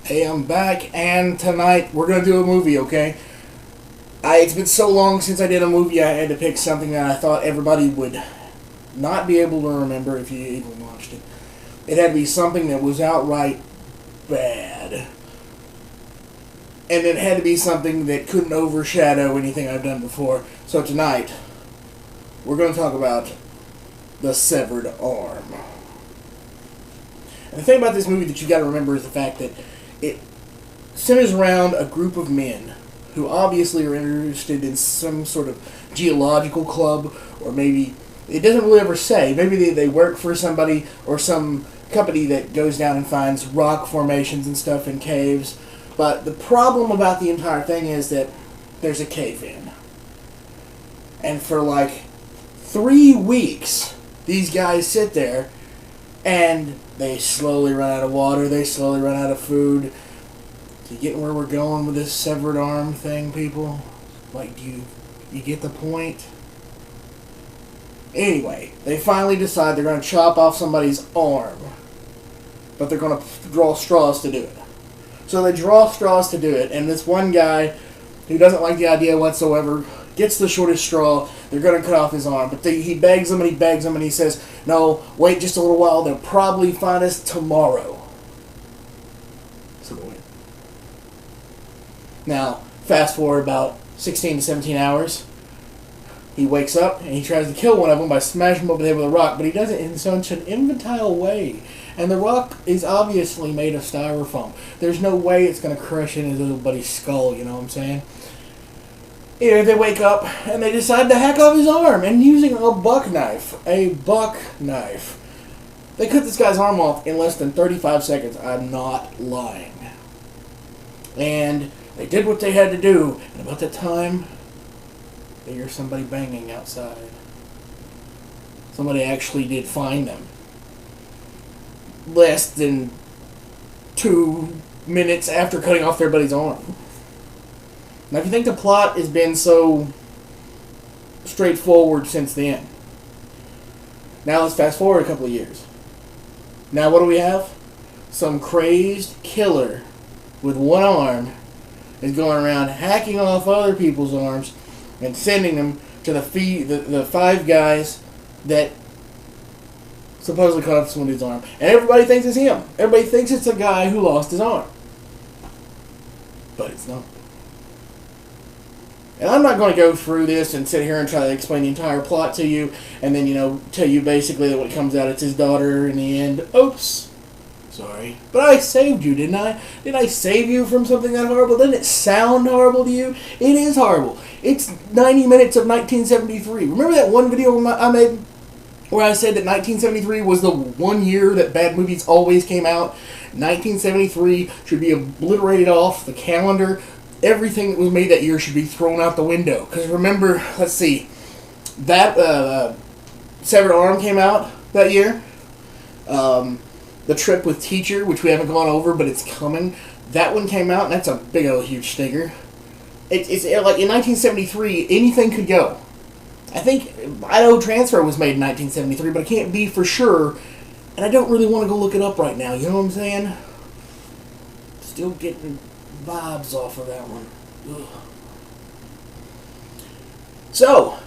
Hey, I'm back, and tonight we're gonna do a movie, okay? It's been so long since I did a movie, I had to pick something that I thought everybody would not be able to remember if you even watched it. It had to be something that was outright bad. And it had to be something that couldn't overshadow anything I've done before. So tonight, we're gonna talk about The Severed Arm. And the thing about this movie that you gotta remember is the fact that it centers around a group of men who obviously are interested in some sort of geological club, or maybe, it doesn't really ever say, maybe they work for somebody or some company that goes down and finds rock formations and stuff in caves. But the problem about the entire thing is that there's a cave-in. And for like 3 weeks, these guys sit there and they slowly run out of water, they slowly run out of food. You getting where we're going with this severed arm thing, people? Like, do you get the point? Anyway, they finally decide they're going to chop off somebody's arm. But they're going to draw straws to do it. So they draw straws to do it, and this one guy who doesn't like the idea whatsoever gets the shortest straw. They're going to cut off his arm. But he begs them and he begs them and he says, no, wait just a little while. They'll probably find us tomorrow. So go in. Now, fast forward about 16 to 17 hours. He wakes up and he tries to kill one of them by smashing him over the head with a rock. But he does it in such an infantile way. And the rock is obviously made of styrofoam. There's no way it's going to crush in his little buddy's skull, you know what I'm saying? Here they wake up and they decide to hack off his arm, and using a buck knife. A buck knife. They cut this guy's arm off in less than 35 seconds. I'm not lying. And they did what they had to do. And about that time, they hear somebody banging outside. Somebody actually did find them. Less than 2 minutes after cutting off their buddy's arm. Now, if you think the plot has been so straightforward since then, now let's fast forward a couple of years. Now, what do we have? Some crazed killer with one arm is going around hacking off other people's arms and sending them to the 5 guys that supposedly cut off somebody's arm. And everybody thinks it's him. Everybody thinks it's a guy who lost his arm. But it's not. And I'm not going to go through this and sit here and try to explain the entire plot to you and then, tell you basically that what comes out, it's his daughter in the end. Oops. Sorry. But I saved you, didn't I? Didn't I save you from something that horrible? Didn't it sound horrible to you? It is horrible. It's 90 minutes of 1973. Remember that one video I made where I said that 1973 was the one year that bad movies always came out? 1973 should be obliterated off the calendar. Everything that was made that year should be thrown out the window. Because remember, let's see, that Severed Arm came out that year. The Trip with Teacher, which we haven't gone over, but it's coming. That one came out, and that's a big old huge stinger. It's like in 1973, anything could go. I think Idaho Transfer was made in 1973, but I can't be for sure, and I don't really want to go look it up right now. You know what I'm saying? Still getting vibes off of that one. Ugh. So,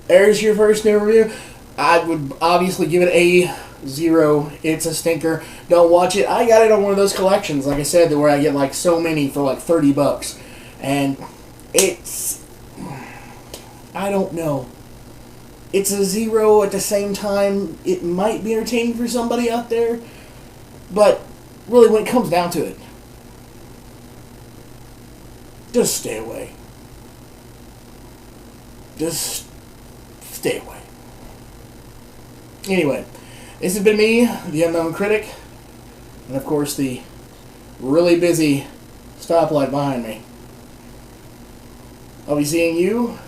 there's your first new review. I would obviously give it a 0. It's a stinker. Don't watch it. I got it on one of those collections, like I said, where I get like so many for like $30. And it's, I don't know. It's a 0 at the same time. It might be entertaining for somebody out there, but really when it comes down to it, just stay away. Just stay away. Anyway, this has been me, the Unknown Critic, and of course the really busy stoplight behind me. I'll be seeing you